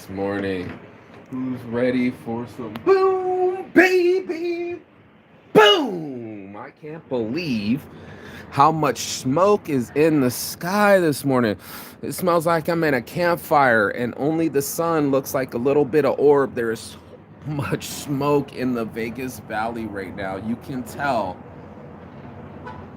this morning? Who's ready for some boom, baby? Boom! I can't believe how much smoke is in the sky this morning. It smells like I'm in a campfire and only the sun looks like a little bit of orb. There is so much smoke in the Vegas Valley right now. You can tell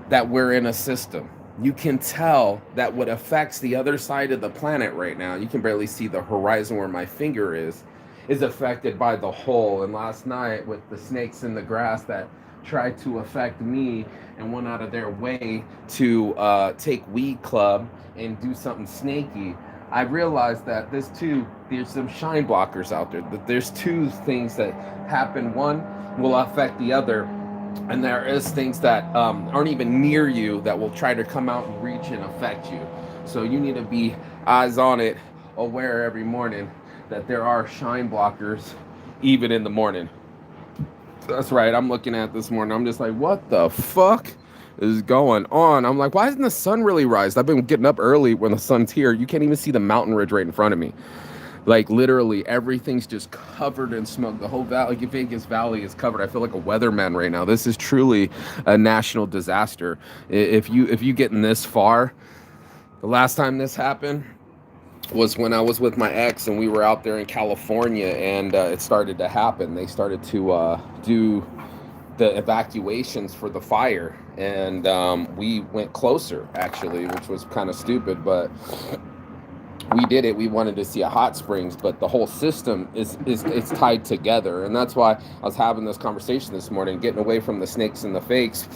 that we're in a system. You can tell that what affects the other side of the planet right now, you can barely see the horizon where my finger is affected by the hole. And last night with the snakes in the grass that tried to affect me and went out of their way to take Weed Club and do something snaky, I realized that there's some shine blockers out there. That there's two things that happen. One will affect the other, and there is things that aren't even near you that will try to come out and reach and affect you. So you need to be eyes on it, aware every morning that there are shine blockers even in the morning. That's right, I'm looking at this morning, I'm just like, what the fuck is going on? I'm like, why isn't the sun really rise? I've been getting up early when the sun's here. You can't even see the mountain ridge right in front of me. Like literally everything's just covered in smoke. The whole valley, like Vegas Valley, is covered. I feel like a weatherman right now. This is truly a national disaster. If you getting this far, the last time this happened was when I was with my ex and we were out there in California, and it started to happen. They started to do the evacuations for the fire, and we went closer actually, which was kind of stupid, but we did it. We wanted to see a hot springs, but the whole system is it's tied together, and that's why I was having this conversation this morning, getting away from the snakes and the fakes,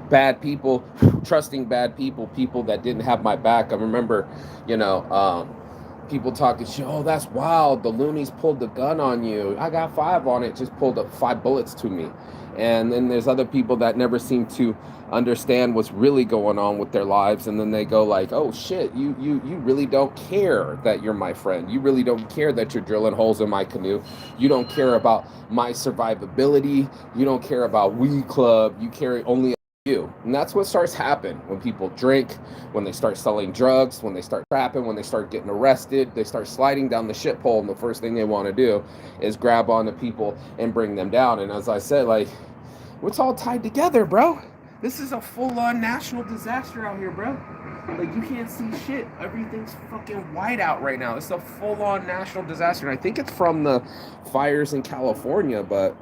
bad people, trusting bad people, people that didn't have my back. I remember, people talking shit. Oh, that's wild. The loonies pulled the gun on you. I got 5 on it. Just pulled up 5 bullets to me. And then there's other people that never seem to understand what's really going on with their lives, and then they go like, oh shit, you really don't care that you're my friend. You really don't care that you're drilling holes in my canoe. You don't care about my survivability. You don't care about Weed Club. You care only you. And that's what starts happening when people drink, when they start selling drugs, when they start trapping, when they start getting arrested. They start sliding down the shit pole, and the first thing they want to do is grab onto people and bring them down. And as I said, like, it's all tied together, bro. This is a full-on national disaster out here, bro. Like, you can't see shit. Everything's fucking white out right now. It's a full-on national disaster. And I think it's from the fires in California, but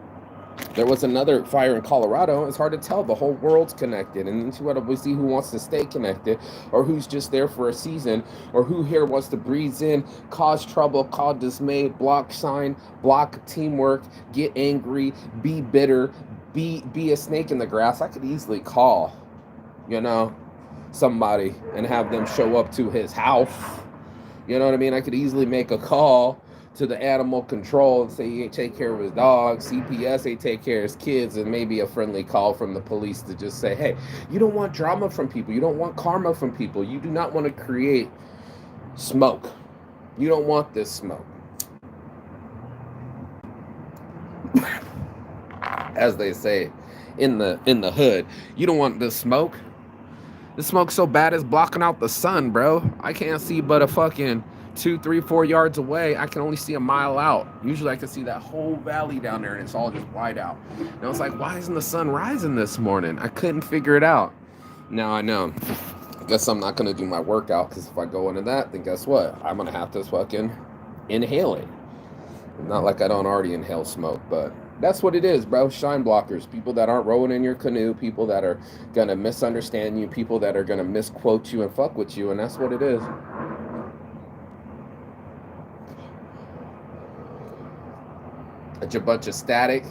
there was another fire in Colorado. It's hard to tell. The whole world's connected. And then we see who wants to stay connected, or who's just there for a season, or who here wants to breeze in, cause trouble, cause dismay, block sign, block teamwork, get angry, be bitter, be a snake in the grass. I could easily call, somebody and have them show up to his house. You know what I mean? I could easily make a call to the animal control and say he ain't take care of his dog, CPS ain't take care of his kids, and maybe a friendly call from the police to just say, hey, you don't want drama from people. You don't want karma from people. You do not want to create smoke. You don't want this smoke. As they say in the hood, you don't want this smoke. The smoke's so bad it's blocking out the sun, bro. I can't see but a fucking 2, 3, 4 yards away. I can only see a mile out. Usually I can see that whole valley down there, and it's all just white out. And I was like, why isn't the sun rising this morning? I couldn't figure it out. Now I know. Guess I'm not gonna do my workout, because if I go into that, then guess what? I'm gonna have to fucking inhale it. Not like I don't already inhale smoke, but that's what it is, bro. Shine blockers. People that aren't rowing in your canoe. People that are going to misunderstand you. People that are going to misquote you and fuck with you. And that's what it is. It's a bunch of static,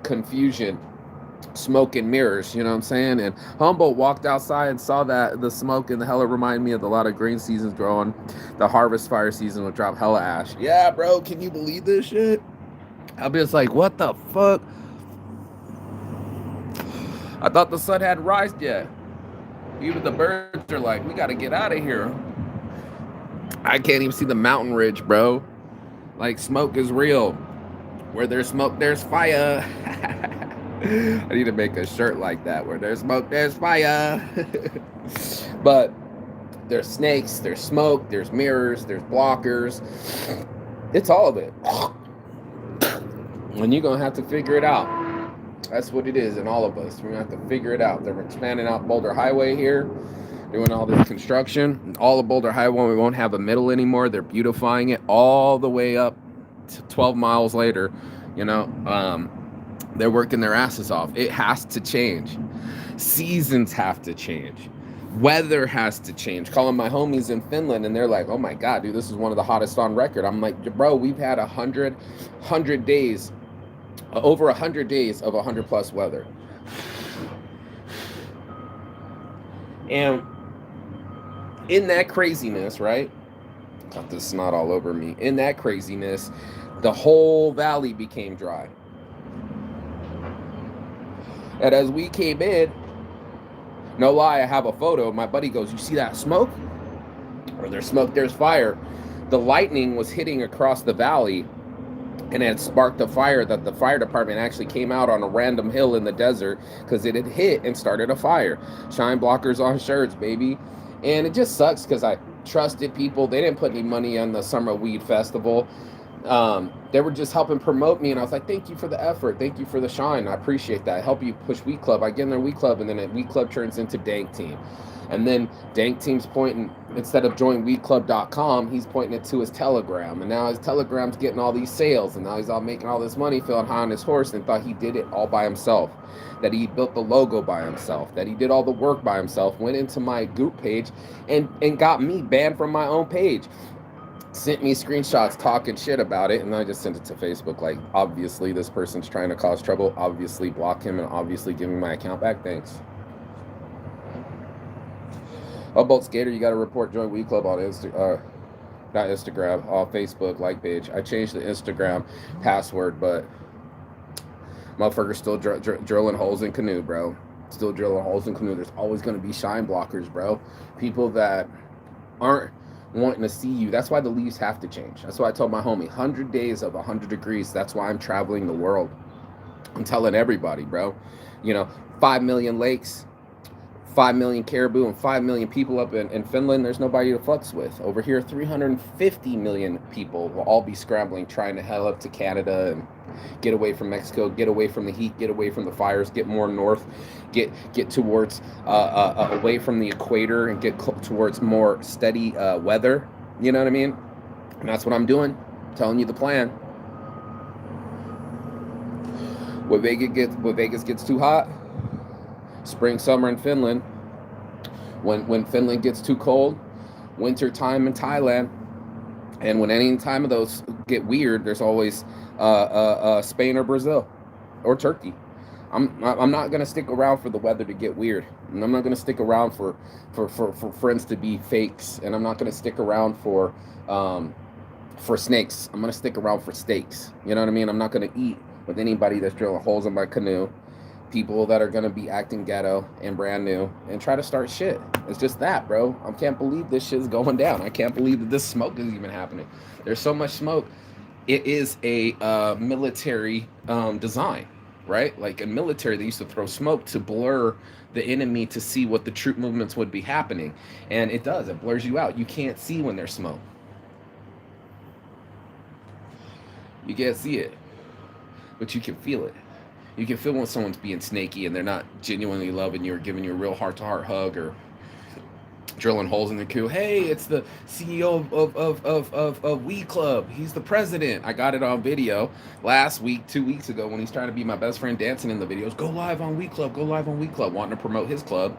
confusion, smoke and mirrors. You know what I'm saying? And Humboldt walked outside and saw that the smoke and the hella remind me of a lot of grain seasons growing. The harvest fire season will drop hella ash. Yeah, bro. Can you believe this shit? I'll be just like, what the fuck? I thought the sun hadn't rised yet. Even the birds are like, we gotta get out of here. I can't even see the mountain ridge, bro. Like, smoke is real. Where there's smoke, there's fire. I need to make a shirt like that. Where there's smoke, there's fire. But there's snakes, there's smoke, there's mirrors, there's blockers. It's all of it. And you're going to have to figure it out. That's what it is in all of us. We're going to have to figure it out. They're expanding out Boulder Highway here, doing all this construction. All of Boulder Highway, we won't have a middle anymore. They're beautifying it all the way up to 12 miles later. You know, they're working their asses off. It has to change. Seasons have to change. Weather has to change. Calling my homies in Finland, and they're like, oh my God, dude, this is one of the hottest on record. I'm like, bro, we've had 100 days, over 100 days of 100 plus weather. And in that craziness, right? Got this snot all over me. In that craziness, the whole valley became dry. And as we came in, no lie, I have a photo. My buddy goes, you see that smoke? Where there's smoke, there's fire. The lightning was hitting across the valley, and it sparked a fire that the fire department actually came out on a random hill in the desert because it had hit and started a fire. Shine blockers on shirts, baby. And it just sucks because I trusted people. They didn't put any money on the Summer Weed Festival. They were just helping promote me, and I was like, thank you for the effort, thank you for the shine, I appreciate that. I help you push Weed Club. I get in their Weed Club, and then Weed Club turns into Dank Team, and then Dank Team's pointing, instead of joinweedclub.com, he's pointing it to his Telegram, and now his Telegram's getting all these sales, and now he's all making all this money, feeling high on his horse, and thought he did it all by himself, that he built the logo by himself, that he did all the work by himself. Went into my group page and got me banned from my own page. Sent me screenshots talking shit about it, and I just sent it to Facebook. Like, obviously this person's trying to cause trouble, obviously block him, and obviously give me my account back. Thanks. Bolt Skater, you got to report Join Weed Club on not Instagram, Facebook like page. I changed the Instagram password, but motherfuckers still drilling holes in Canoe, bro. Still drilling holes in Canoe. There's always going to be shine blockers, bro. People that aren't wanting to see you. That's why the leaves have to change. That's why I told my homie, 100 days of 100 degrees. That's why I'm traveling the world. I'm telling everybody, bro. You know, 5 million lakes, 5 million caribou, and 5 million people up in Finland. There's nobody to fucks with. Over here, 350 million people will all be scrambling, trying to head up to Canada and get away from Mexico, get away from the heat, get away from the fires, get more north, get towards away from the equator, and get towards more steady weather. You know what I mean? And that's what I'm doing. I'm telling you the plan. When Vegas gets too hot, spring, summer in Finland. When Finland gets too cold, winter time in Thailand. And when any time of those get weird, there's always Spain or Brazil or Turkey. I'm not gonna stick around for the weather to get weird, and I'm not gonna stick around for friends to be fakes, and I'm not gonna stick around for snakes. I'm gonna stick around for steaks. You know what I mean? I'm not gonna eat with anybody that's drilling holes in my canoe. People that are gonna be acting ghetto and brand new and try to start shit. It's just that, bro. I can't believe this shit's going down. I can't believe that this smoke is even happening. There's so much smoke. It is a military design, right? Like in military, they used to throw smoke to blur the enemy to see what the troop movements would be happening. And it does. It blurs you out. You can't see when there's smoke. You can't see it, but you can feel it. You can feel when someone's being snaky and they're not genuinely loving you or giving you a real heart-to-heart hug or drilling holes in the queue. Hey, it's the CEO of Weed Club. He's the president. I got it on video last week, 2 weeks ago, when he's trying to be my best friend dancing in the videos. Go live on Weed Club. Go live on Weed Club. Wanting to promote his club.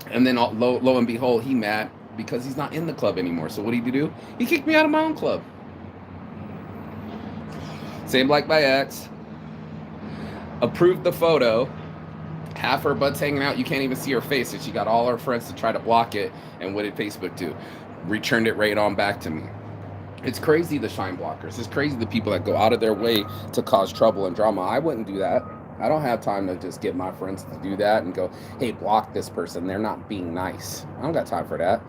And then lo and behold, he mad because he's not in the club anymore. So what did he do? He kicked me out of my own club. Same like my ex. Approved the photo, half her butt's hanging out, you can't even see her face, and she got all her friends to try to block it, and what did Facebook do? Returned it right on back to me. It's crazy, the shine blockers. It's crazy, the people that go out of their way to cause trouble and drama. I wouldn't do that. I don't have time to just get my friends to do that and go, hey, block this person, they're not being nice. I don't got time for that.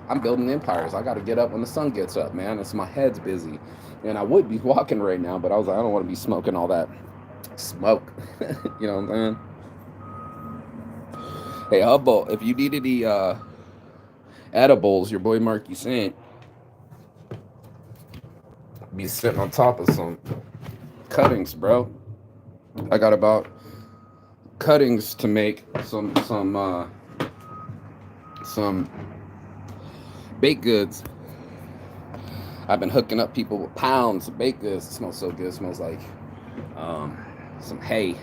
I'm building empires. I got to get up when the sun gets up, man. It's my head's busy, and I would be walking right now, but I was like, I don't want to be smoking all that smoke. You know what I'm saying? Hey, Hubble, if you need any edibles, your boy Marky sent. be sitting on top of some cuttings, bro. I got about cuttings to make some baked goods. I've been hooking up people with pounds of baked goods. It smells so good. It smells like some hay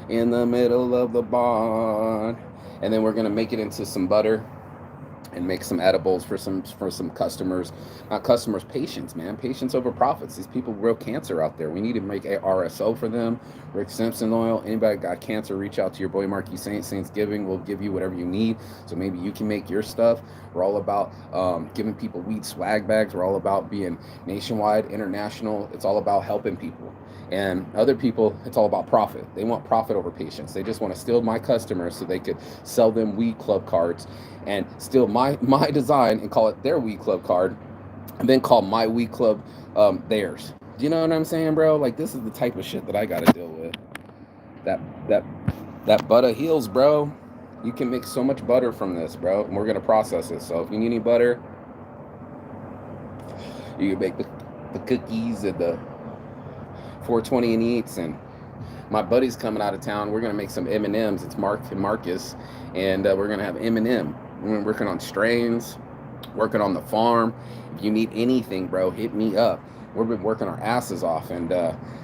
in the middle of the barn. And then we're gonna make it into some butter and make some edibles for some customers. Not customers, patients, man. Patients over profits. These people with real cancer out there. We need to make a RSO for them. Rick Simpson oil. Anybody got cancer, reach out to your boy Marky Saint. Saints Giving will give you whatever you need. So maybe you can make your stuff. We're all about giving people weed swag bags. We're all about being nationwide, international. It's all about helping people. And other people, it's all about profit. They want profit over patients. They just want to steal my customers so they could sell them weed club cards and steal my design and call it their weed club card, and then call my weed club theirs. Do you know what I'm saying, bro? Like, this is the type of shit that I gotta deal with. That butter heals, bro. You can make so much butter from this, bro. And we're gonna process it. So if you need any butter, you can make the cookies and the 420 and eats. And my buddy's coming out of town. We're gonna make some M&Ms. It's Mark and Marcus, and we're gonna have M&M. We're working on strains, working on the farm. If you need anything, bro, hit me up. We've been working our asses off, and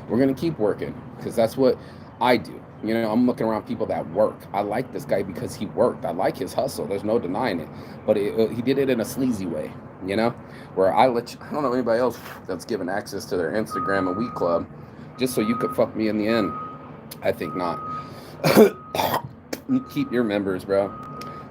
we're gonna keep working, because that's what I do. You know, I'm looking around people that work. I like this guy because he worked. I like his hustle. There's no denying it. But he did it in a sleazy way, you know, where I don't know anybody else that's given access to their Instagram and Weed Club just so you could fuck me in the end. I think not. You keep your members, bro.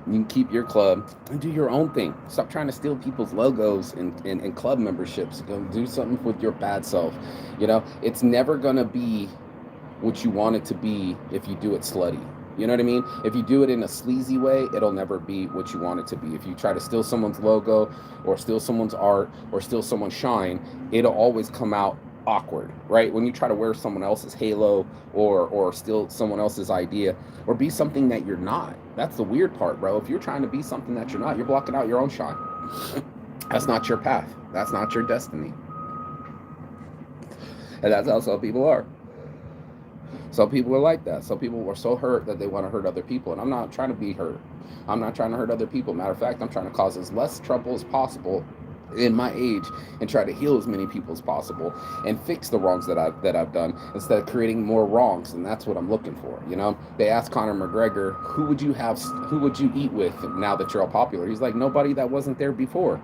You can keep your club and do your own thing. Stop trying to steal people's logos and club memberships. Go do something with your bad self. You know, it's never going to be what you want it to be if you do it slutty. You know what I mean? If you do it in a sleazy way, it'll never be what you want it to be. If you try to steal someone's logo or steal someone's art or steal someone's shine, it'll always come out awkward, right? When you try to wear someone else's halo or steal someone else's idea or be something that you're not. That's the weird part, bro. If you're trying to be something that you're not, you're blocking out your own shine. That's not your path. That's not your destiny. And that's how some people are. Some people are like that. Some people are so hurt that they want to hurt other people. And I'm not trying to be hurt. I'm not trying to hurt other people. Matter of fact, I'm trying to cause as less trouble as possible in my age and try to heal as many people as possible and fix the wrongs that I've done instead of creating more wrongs. And that's what I'm looking for. You know, they asked Conor McGregor, who would you eat with now that you're all popular? He's like, nobody that wasn't there before.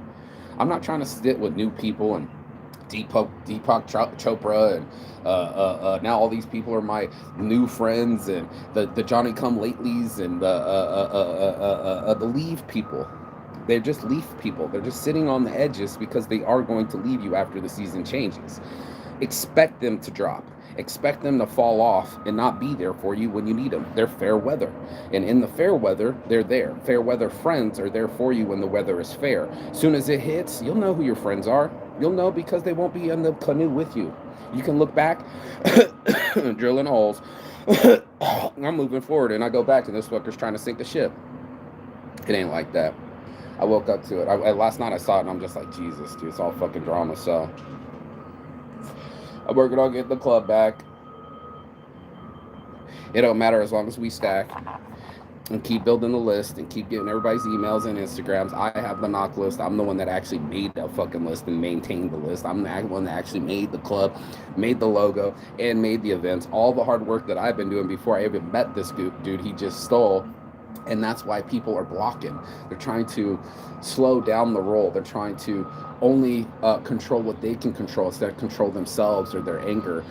I'm not trying to sit with new people and Deepak Chopra and now all these people are my new friends, and the Johnny Come Latelys and the leave people. They're just leaf people. They're just sitting on the edges because they are going to leave you after the season changes. Expect them to drop. Expect them to fall off and not be there for you when you need them. They're fair weather. And in the fair weather, they're there. Fair weather friends are there for you when the weather is fair. As soon as it hits, you'll know who your friends are. You'll know because they won't be in the canoe with you. You can look back, drilling holes. I'm moving forward, and I go back, and this fucker's trying to sink the ship. It ain't like that. I woke up to it. Last night I saw it, and I'm just like, Jesus, dude, it's all fucking drama. So I'm working on getting the club back. It don't matter as long as we stack and keep building the list and keep getting everybody's emails and Instagrams. I have the knock list. I'm the one that actually made that fucking list and maintained the list. I'm the one that actually made the club, made the logo, and made the events. All the hard work that I've been doing before I even met this dude, he just stole. And that's why people are blocking. They're trying to slow down the roll. They're trying to only control what they can control instead of control themselves or their anger.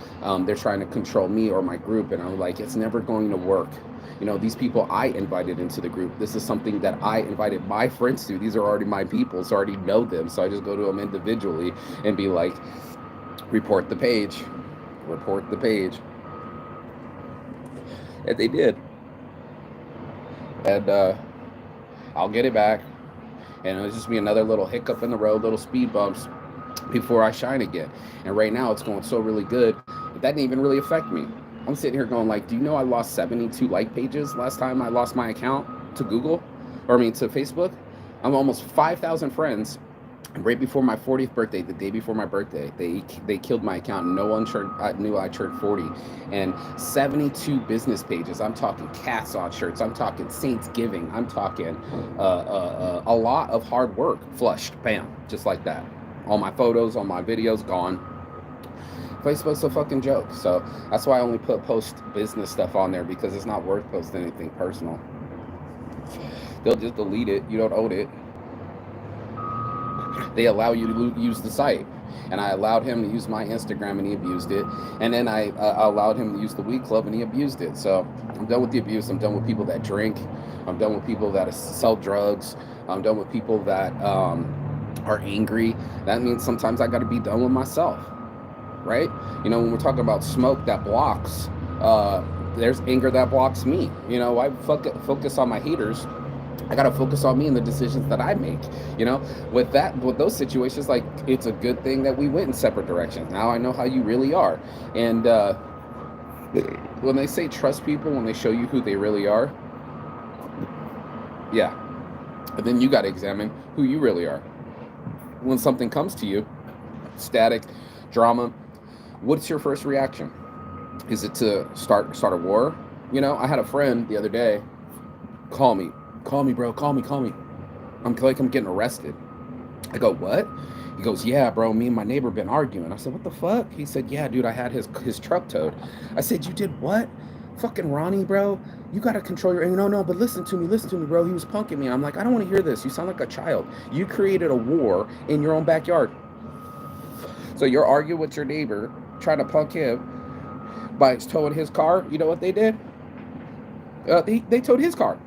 They're trying to control me or my group. And I'm like, it's never going to work. You know, these people I invited into the group. This is something that I invited my friends to. These are already my people, so I already know them. So I just go to them individually and be like, report the page. Report the page. And they did. And I'll get it back. And it'll just be another little hiccup in the road, little speed bumps before I shine again. And right now it's going so really good. But that didn't even really affect me. I'm sitting here going like, do you know I lost 72 like pages last time I lost my account to Google? To Facebook? I'm almost 5,000 friends Right before my 40th birthday, the day before my birthday, they killed my account. No one knew I turned 40, and 72 business pages. I'm talking cats on shirts. I'm talking Saints Giving. I'm talking a lot of hard work flushed, bam, just like that. All my photos, all my videos gone. Facebook's a fucking joke. So that's why I only post business stuff on there, because it's not worth posting anything personal. They'll just delete it. You don't own it. They allow you to use the site. And I allowed him to use my Instagram, and he abused it. And then I allowed him to use the Weed Club, and he abused it. So I'm done with the abuse. I'm done with people that drink. I'm done with people that sell drugs. I'm done with people that are angry. That means sometimes I got to be done with myself, right? You know, when we're talking about smoke that blocks, there's anger that blocks me. You know, I focus on my haters. I gotta focus on me and the decisions that I make. You know, with those situations, like, it's a good thing that we went in separate directions. Now I know how you really are. And when they say trust people, when they show you who they really are, yeah. And then you gotta examine who you really are. When something comes to you, static, drama, what's your first reaction? Is it to start a war? You know, I had a friend the other day call me, bro, call me. I'm getting arrested. I go, what? He goes, yeah, bro, me and my neighbor been arguing. I said, what the fuck? He said, yeah, dude, I had his truck towed. I said, you did what? Fucking Ronnie, bro, you gotta control your, no, but listen to me, bro. He was punking me. I'm like, I don't want to hear this. You sound like a child. You created a war in your own backyard. So you're arguing with your neighbor, trying to punk him by towing his car. You know what they did? They towed his car.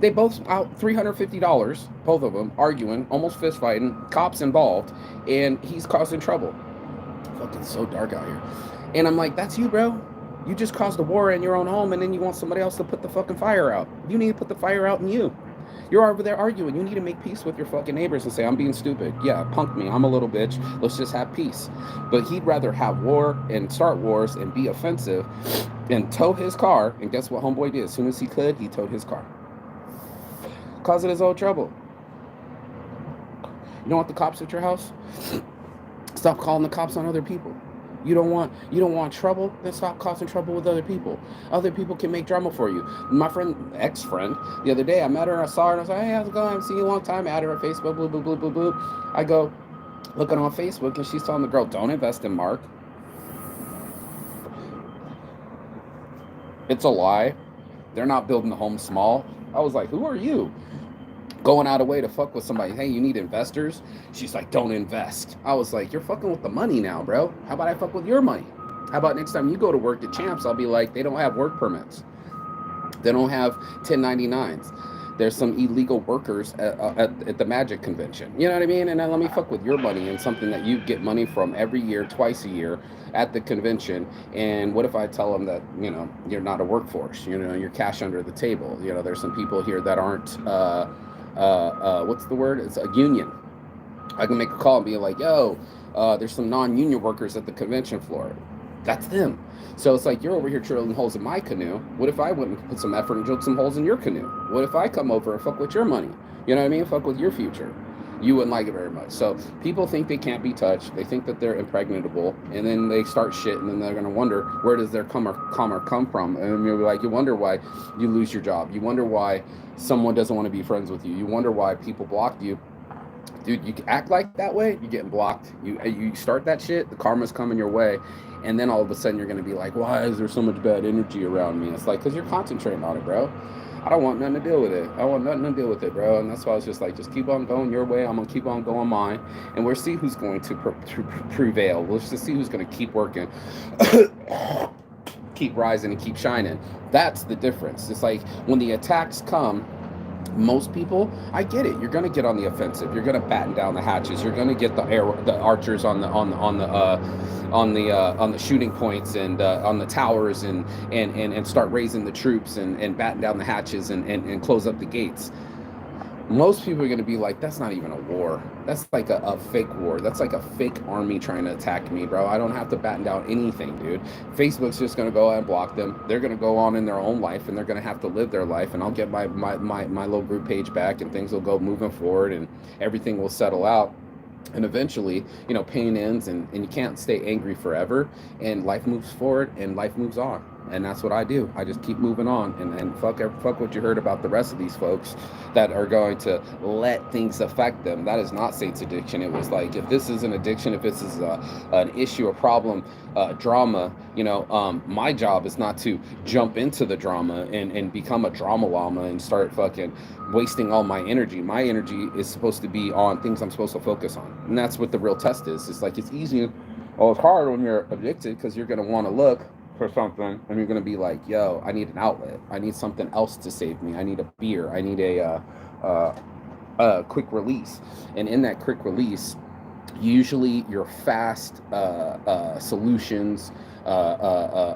They both out $350, both of them, arguing, almost fist fighting, cops involved, and he's causing trouble. Fucking so dark out here. And I'm like, that's you, bro. You just caused a war in your own home, and then you want somebody else to put the fucking fire out. You need to put the fire out in you. You're over there arguing. You need to make peace with your fucking neighbors and say, I'm being stupid. Yeah, punk me. I'm a little bitch. Let's just have peace. But he'd rather have war and start wars and be offensive and tow his car. And guess what homeboy did? As soon as he could, he towed his car. Causing his own trouble. You don't want the cops at your house? Stop calling the cops on other people. You don't want trouble? Then stop causing trouble with other people. Other people can make drama for you. My ex-friend, the other day, I met her, I saw her, and I was like, hey, how's it going? I haven't seen you in a long time. I added her on Facebook, blah, blah, blah, blah, blah. I go, looking on Facebook, and she's telling the girl, don't invest in Mark. It's a lie. They're not building the home small. I was like, who are you? Going out of way to fuck with somebody. Hey, you need investors? She's like, don't invest. I was like, you're fucking with the money now, bro. How about I fuck with your money? How about next time you go to work at Champs, I'll be like, they don't have work permits. They don't have 1099s. There's some illegal workers at the Magic Convention. You know what I mean? And then let me fuck with your money and something that you get money from every year, twice a year at the convention. And what if I tell them that, you know, you're not a workforce? You know, you're cash under the table. You know, there's some people here that aren't, what's the word? It's a union. I can make a call and be like, yo, there's some non-union workers at the convention floor. That's them. So it's like, you're over here drilling holes in my canoe. What if I wouldn't put some effort and drill some holes in your canoe? What if I come over and fuck with your money? You know what I mean? Fuck with your future. You wouldn't like it very much. So people think they can't be touched. They think that they're impregnable, and then they start shit, and then they're going to wonder, where does their come from? And you're like, you wonder why you lose your job. You wonder why someone doesn't want to be friends with you. You wonder why people blocked you. Dude, you act like that way, you're getting blocked. You start that shit, the karma's coming your way, and then all of a sudden you're going to be like, why is there so much bad energy around me? It's like, because you're concentrating on it, bro. I don't want nothing to deal with it. I want nothing to deal with it, bro. And that's why I was just like, just keep on going your way. I'm going to keep on going mine. And we'll see who's going to prevail. We'll just see who's going to keep working, keep rising, and keep shining. That's the difference. It's like when the attacks come, most people, I get it. You're going to get on the offensive. You're going to batten down the hatches. You're going to get the archers on the shooting points and on the towers and start raising the troops and batten down the hatches and close up the gates. most people are going to be like, that's not even a war. That's like a fake war. That's like a fake army trying to attack me, bro. I don't have to batten down anything, dude. Facebook's just going to go ahead and block them. They're going to go on in their own life, and they're going to have to live their life, and I'll get my little group page back, and things will go moving forward, and everything will settle out. And eventually, pain ends, and you can't stay angry forever, and life moves forward and life moves on. And that's what I do. I just keep moving on, and fuck what you heard about the rest of these folks that are going to let things affect them. That is not Satan's addiction. It was like, if this is an addiction, if this is an issue, a problem, drama, my job is not to jump into the drama and become a drama llama and start fucking wasting all my energy. My energy is supposed to be on things I'm supposed to focus on. And that's what the real test is. It's like, it's easy. Well, it's hard when you're addicted, because you're going to want to look for something, and you're going to be like, yo, I need an outlet. I need something else to save me. I need a beer. I need a quick release. And in that quick release, usually your fast solutions, the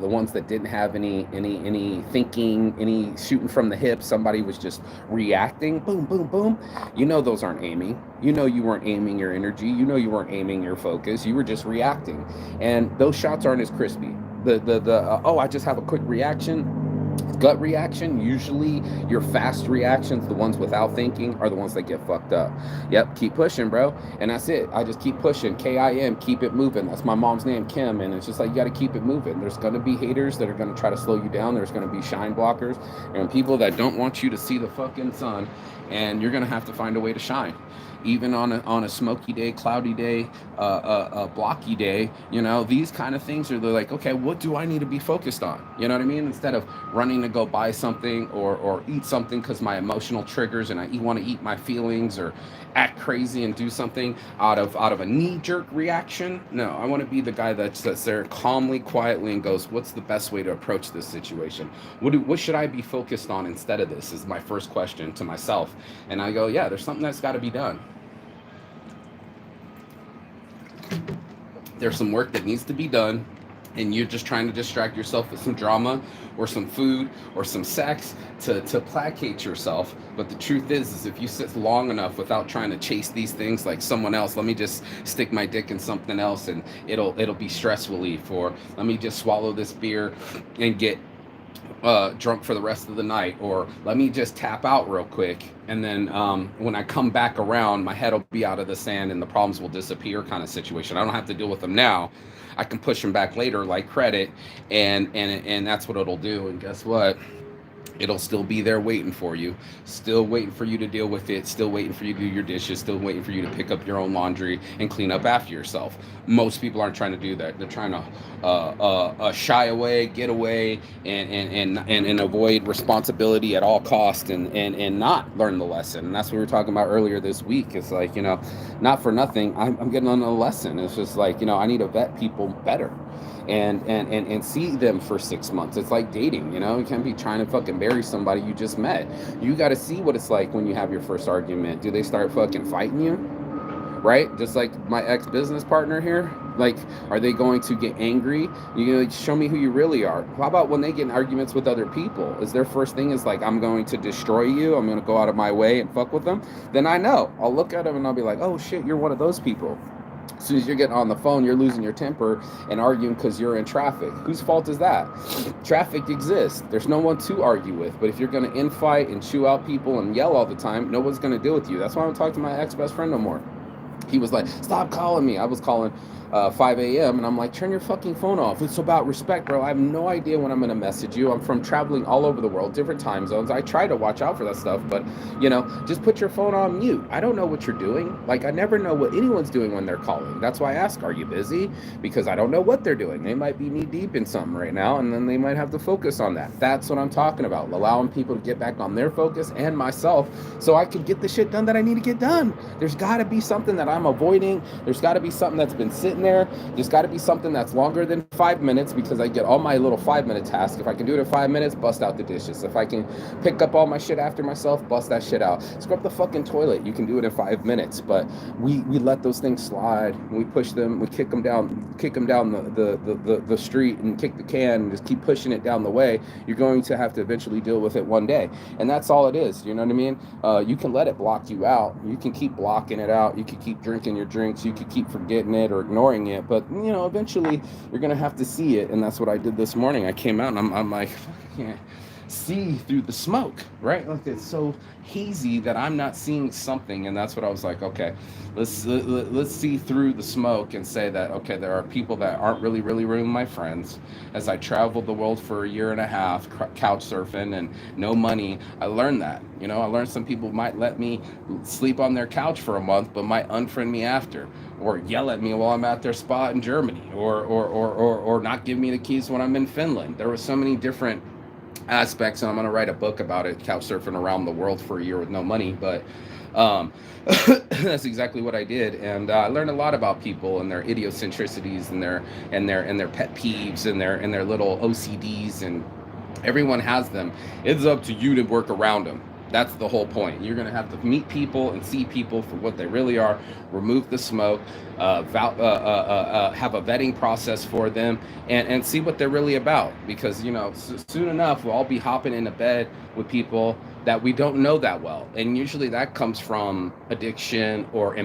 ones that didn't have any thinking, any shooting from the hip, somebody was just reacting, boom, boom, boom. Those aren't aiming. You weren't aiming your energy. You weren't aiming your focus. You were just reacting. And those shots aren't as crispy. I just have a quick reaction. Gut reaction, usually your fast reactions, the ones without thinking, are the ones that get fucked up. Yep, keep pushing, bro. And that's it. I just keep pushing. KIM, keep it moving. That's my mom's name, Kim. And it's just like, you got to keep it moving. There's going to be haters that are going to try to slow you down. There's going to be shine blockers and people that don't want you to see the fucking sun. And you're going to have to find a way to shine. Even on a smoky day, cloudy day, a blocky day, these kind of things are like, okay, what do I need to be focused on? You know what I mean? Instead of running to go buy something or eat something because my emotional triggers and I want to eat my feelings or act crazy and do something out of a knee-jerk reaction. No, I want to be the guy that sits there calmly, quietly, and goes, what's the best way to approach this situation? What should I be focused on instead of this, is my first question to myself. And I go, yeah, there's something that's got to be done. There's some work that needs to be done, and you're just trying to distract yourself with some drama or some food or some sex to placate yourself. But the truth is if you sit long enough without trying to chase these things like someone else, let me just stick my dick in something else and it'll be stress relief, or let me just swallow this beer and get drunk for the rest of the night, or let me just tap out real quick, and then when I come back around, my head will be out of the sand and the problems will disappear, kind of situation. I don't have to deal with them now. I can push them back later like credit, and that's what it'll do. And guess what? It'll still be there waiting for you, still waiting for you to deal with it, still waiting for you to do your dishes, still waiting for you to pick up your own laundry and clean up after yourself. Most people aren't trying to do that. They're trying to shy away, get away, and avoid responsibility at all costs, and not learn the lesson. And that's what we were talking about earlier this week. It's like, not for nothing, I'm getting on a lesson. It's just like, I need to vet people better. And see them for 6 months. It's like dating, you can't be trying to fucking marry somebody you just met. You got to see what it's like when you have your first argument. Do they start fucking fighting you? Right? Just like my ex-business partner here. Like, are they going to get angry? You show me who you really are. How about when they get in arguments with other people? Is their first thing is like, I'm going to destroy you, I'm going to go out of my way and fuck with them? Then I know. I'll look at them and I'll be like, oh shit, you're one of those people. As soon as you're getting on the phone, you're losing your temper and arguing because you're in traffic. Whose fault is that? Traffic exists. There's no one to argue with. But if you're going to infight and chew out people and yell all the time, no one's going to deal with you. That's why I don't talk to my ex-best friend no more. He was like, stop calling me. I was calling 5 a.m. and I'm like, turn your fucking phone off. It's about respect, bro. I have no idea when I'm going to message you. I'm from traveling all over the world, different time zones. I try to watch out for that stuff, but just put your phone on mute. I don't know what you're doing. Like, I never know what anyone's doing when they're calling. That's why I ask, are you busy? Because I don't know what they're doing. They might be knee deep in something right now, and then they might have to focus on that. That's what I'm talking about. Allowing people to get back on their focus and myself so I could get the shit done that I need to get done. There's got to be something that I'm avoiding, there's got to be something that's been sitting there. There's got to be something that's longer than 5 minutes, because I get all my little 5 minute tasks. If I can do it in 5 minutes, bust out the dishes. If I can pick up all my shit after myself, bust that shit out. Scrub the fucking toilet. You can do it in 5 minutes. But we let those things slide. We push them. We kick them down the street and kick the can and just keep pushing it down the way. You're going to have to eventually deal with it one day, and that's all it is. You know what I mean? You can let it block you out. You can keep blocking it out. You can keep drinking your drinks. You can keep forgetting it or ignoring it. But eventually you're gonna have to see it, and that's what I did this morning. I came out and I'm like, I can't see through the smoke, right? Like, it's so hazy that I'm not seeing something, and that's what I was like, okay, let's see through the smoke and say that, okay, there are people that aren't really my friends. As I traveled the world for a year and a half, couch surfing and no money, I learned that. I learned some people might let me sleep on their couch for a month, but might unfriend me after, or yell at me while I'm at their spot in Germany, or not give me the keys when I'm in Finland. There were so many different aspects, and I'm going to write a book about it, couch surfing around the world for a year with no money. But that's exactly what I did, and I learned a lot about people and their idiosyncrasies and their pet peeves and their little OCDs, and everyone has them. It's up to you to work around them. That's the whole point. You're going to have to meet people and see people for what they really are, remove the smoke, have a vetting process for them, and see what they're really about. Because, soon enough, we'll all be hopping into bed with people that we don't know that well. And usually that comes from addiction or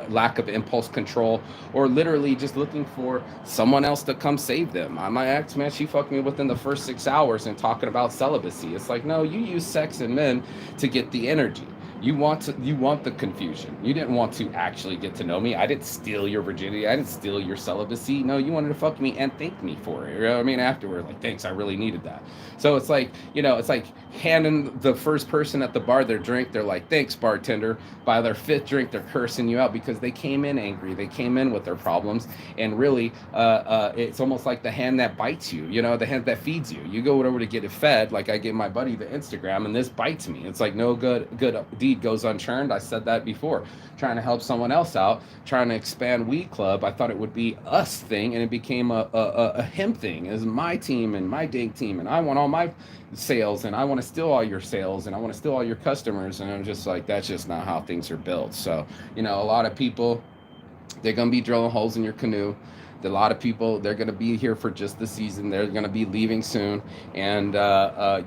lack of impulse control, or literally just looking for someone else to come save them. My ex, man, she fucked me within the first 6 hours and talking about celibacy. It's like, no, you use sex and men to get the energy. You want the confusion. You didn't want to actually get to know me. I didn't steal your virginity. I didn't steal your celibacy. No, you wanted to fuck me and thank me for it. You know what I mean? Afterward, like, thanks, I really needed that. So it's like, it's like handing the first person at the bar their drink. They're like, thanks, bartender. By their 5th drink, they're cursing you out because they came in angry. They came in with their problems. And really, it's almost like the hand that bites you, the hand that feeds you. You go over to get it fed, like I give my buddy the Instagram, and this bites me. It's like no good deed goes unchurned. I said that before. Trying to help someone else out, trying to expand Weed Club. I thought it would be us thing, and it became a him thing. It's my team and my dank team, and I want all my sales, and I want to steal all your sales, and I want to steal all your customers. And I'm just like, that's just not how things are built. So, a lot of people, they're gonna be drilling holes in your canoe. A lot of people, they're going to be here for just the season. They're going to be leaving soon, and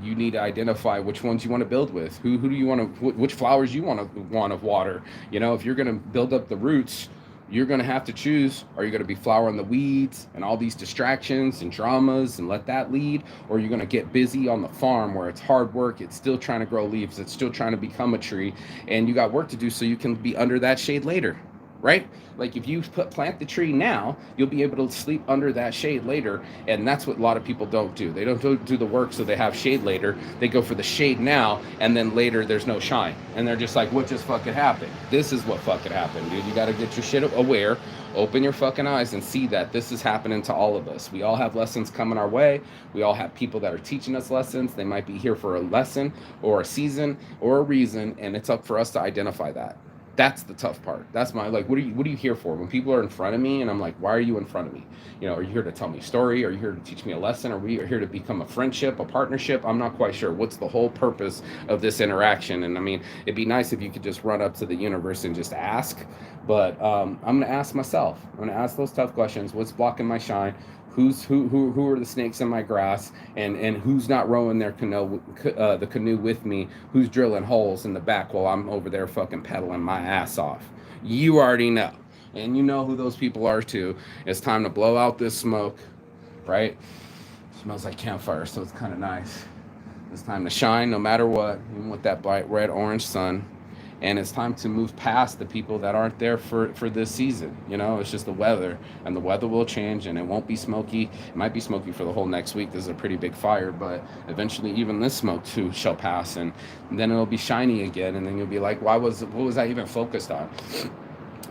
you need to identify which ones you want to build with. Who do you want to? Which flowers you want to water? If you're going to build up the roots, you're going to have to choose. Are you going to be flowering the weeds and all these distractions and dramas and let that lead, or are you going to get busy on the farm where it's hard work? It's still trying to grow leaves. It's still trying to become a tree, and you got work to do so you can be under that shade later. Right? Like, if you plant the tree now, you'll be able to sleep under that shade later. And that's what a lot of people don't do. They don't do the work so they have shade later. They go for the shade now, and then later there's no shine. And they're just like, what just fucking happened? This is what fucking happened, dude. You got to get your shit aware, open your fucking eyes, and see that this is happening to all of us. We all have lessons coming our way. We all have people that are teaching us lessons. They might be here for a lesson or a season or a reason, and it's up for us to identify that. That's the tough part. That's my, like, what are you here for? When people are in front of me and I'm like, why are you in front of me? Are you here to tell me a story? Are you here to teach me a lesson? Are we here to become a friendship, a partnership? I'm not quite sure. What's the whole purpose of this interaction? And I mean, it'd be nice if you could just run up to the universe and just ask. But I'm going to ask myself. I'm going to ask those tough questions. What's blocking my shine? Who are the snakes in my grass, and who's not rowing their the canoe with me? Who's drilling holes in the back while I'm over there fucking pedaling my ass off? You already know, and you know who those people are too. It's time to blow out this smoke, right? It smells like campfire, so it's kind of nice. It's time to shine no matter what, even with that bright red orange sun. And it's time to move past the people that aren't there for this season. It's just the weather, and the weather will change, and it won't be smoky. It might be smoky for the whole next week. This is a pretty big fire, but eventually even this smoke too shall pass, and then it'll be shiny again, and then you'll be like, what was I even focused on?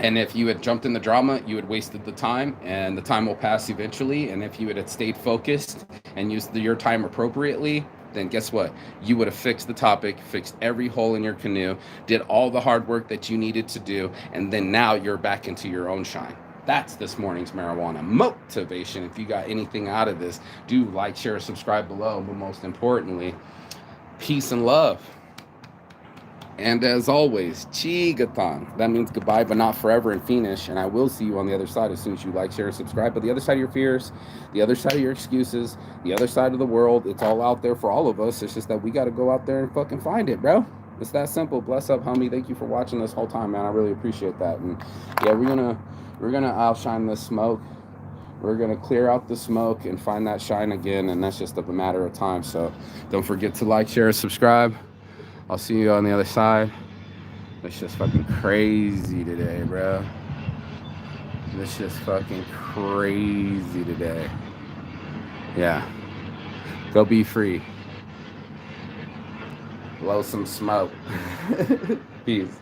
And if you had jumped in the drama, you had wasted the time, and the time will pass eventually. And if you had stayed focused and used your time appropriately, then guess what? You would have fixed the topic, fixed every hole in your canoe, did all the hard work that you needed to do, and then now you're back into your own shine. That's this morning's marijuana motivation. If you got anything out of this, do like, share, subscribe below. But most importantly, peace and love. And as always, Chigatang. That means goodbye, but not forever in Finnish. And I will see you on the other side as soon as you like, share, subscribe. But the other side of your fears, the other side of your excuses, the other side of the world, it's all out there for all of us. It's just that we got to go out there and fucking find it, bro. It's that simple. Bless up, homie. Thank you for watching this whole time, man. I really appreciate that. And yeah, we're gonna outshine this smoke. We're gonna clear out the smoke and find that shine again. And that's just a matter of time. So don't forget to like, share, subscribe. I'll see you on the other side. It's just fucking crazy today, bro. It's just fucking crazy today. Yeah. Go be free. Blow some smoke. Peace.